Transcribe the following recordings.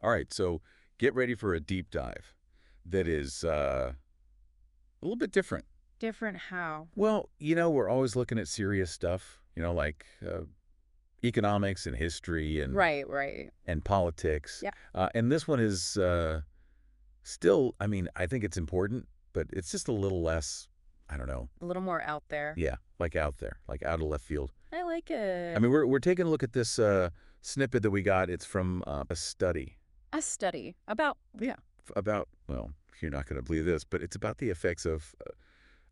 All right, so get ready for a deep dive that is a little bit different. Different how? Well, we're always looking at serious stuff, like economics and history Right, right. and politics. Yeah. And this one is still, I mean, I think it's important, but it's just a little less, I don't know. A little more out there. Yeah, like out there, like out of left field. I like I it. mean, we're taking a look at this snippet that we got. It's from a study. A study about, Yeah, about, well, you're not going to believe this, but it's about the effects of,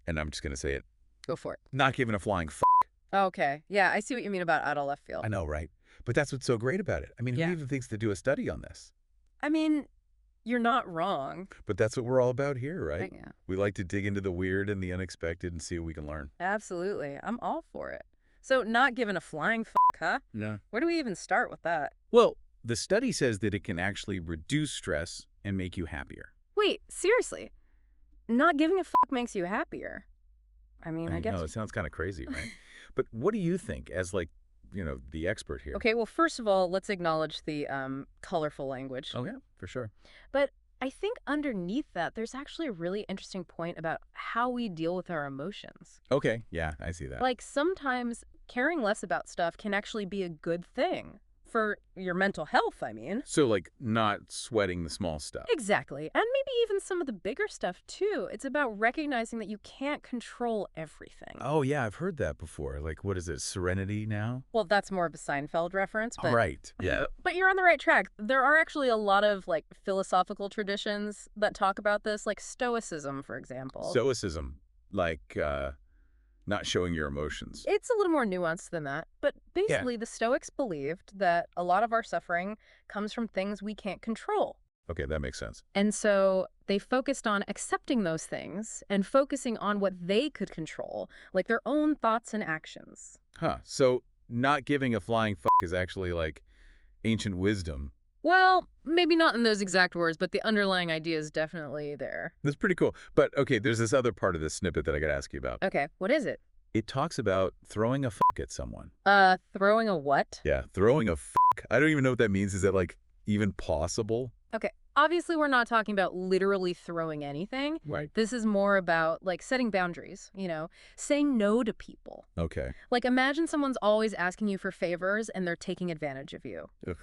and I'm just going to say it, go for it. not giving a flying f. Okay. Yeah, I see what you mean about out of left field. I know, right? But that's what's so great about it. I mean, who Yeah. even thinks to do a study on this? I mean, you're not wrong. But that's what we're all about here, right? Yeah. We like to dig into the weird and the unexpected and see what we can learn. Absolutely. I'm all for it. So, not giving a flying huh? Yeah. Where do we even start with that? Well, the study says that it can actually reduce stress and make you happier. Wait, seriously? Not giving a makes you happier. I mean, I I guess. know, it sounds kind of crazy, right? But what do you think as, like, the expert here? Okay, well, first of all, let's acknowledge the colorful language. Oh, yeah, for sure. But I think underneath that, there's actually a really interesting point about how we deal with our emotions. Okay, yeah, I see that. Like sometimes caring less about stuff can actually be a good thing for your mental health, I mean. So, like, not sweating the small stuff. Exactly. And maybe even some of the bigger stuff too. It's about recognizing that you can't control everything. Oh, yeah, I've heard that before. Like, what is it, Serenity now? Well, that's more of a Seinfeld reference, but Right, yeah. but you're on the right track. There are actually a lot of like philosophical traditions that talk about this, like Stoicism, for example. Stoicism, like, not showing your emotions. It's a little more nuanced than that, but Yeah. basically the Stoics believed that a lot of our suffering comes from things we can't control. Okay, that makes sense. And so they focused on accepting those things and focusing on what they could control, like their own thoughts and actions. Huh. So not giving a flying f is actually like ancient wisdom. Well, maybe not in those exact words, but the underlying idea is definitely there. That's pretty cool. But okay, there's this other part of this snippet that I got to ask you about. Okay, what is it? It talks about throwing a f at someone. Throwing a what? Yeah, throwing a f. I don't even know what that means. Is that like even possible? Okay, obviously we're not talking about literally throwing anything. Right. This is more about like setting boundaries, saying no to people. Okay. Like imagine someone's always asking you for favors and they're taking advantage of you. Ugh.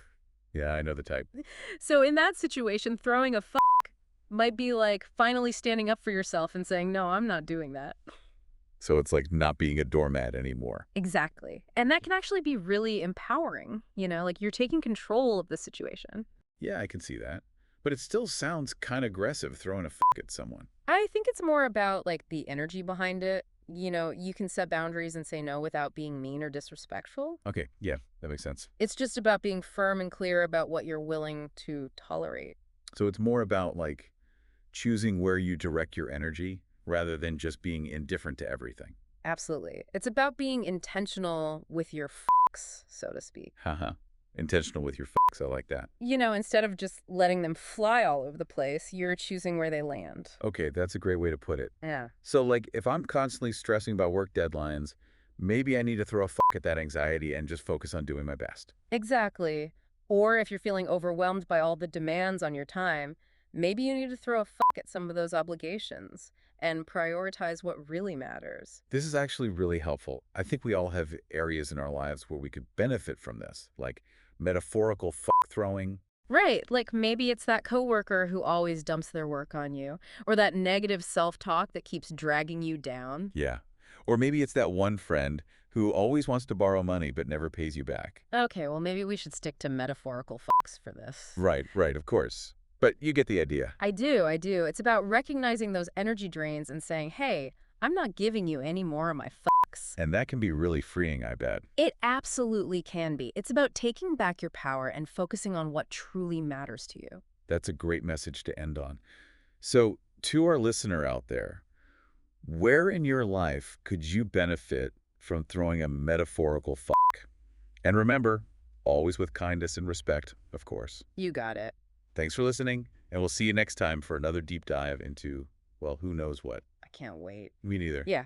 Yeah, I know the type. So in that situation, throwing a might be like finally standing up for yourself and saying, no, I'm not doing that. So it's like not being a doormat anymore. Exactly. And that can actually be really empowering, like you're taking control of the situation. Yeah, I can see that. But it still sounds kind of aggressive throwing a f at someone. I think it's more about like the energy behind it. You can set boundaries and say no without being mean or disrespectful. Okay, yeah, that makes sense. It's just about being firm and clear about what you're willing to tolerate. So it's more about like choosing where you direct your energy rather than just being indifferent to everything. Absolutely. It's about being intentional with your so to speak. Haha. Intentional with your I like that. Instead of just letting them fly all over the place, you're choosing where they land. Okay, that's a great way to put it. Yeah. So like if I'm constantly stressing about work deadlines, maybe I need to throw a at that anxiety and just focus on doing my best. Exactly. Or if you're feeling overwhelmed by all the demands on your time, maybe you need to throw a at some of those obligations and prioritize what really matters. This is actually really helpful. I think we all have areas in our lives where we could benefit from this, like metaphorical throwing. Right, like maybe it's that coworker who always dumps their work on you, or that negative self-talk that keeps dragging you down. Yeah. Or maybe it's that one friend who always wants to borrow money but never pays you back. Okay, well maybe we should stick to metaphorical for this. Right, of course. But you get the idea. I do. It's about recognizing those energy drains and saying, hey, I'm not giving you any more of my And that can be really freeing, I bet. It absolutely can be. It's about taking back your power and focusing on what truly matters to you. That's a great message to end on. So, to our listener out there, where in your life could you benefit from throwing a metaphorical f? And remember, always with kindness and respect, of course. You got it. Thanks for listening, and we'll see you next time for another deep dive into, well, who knows what. I can't wait. Me neither. Yeah.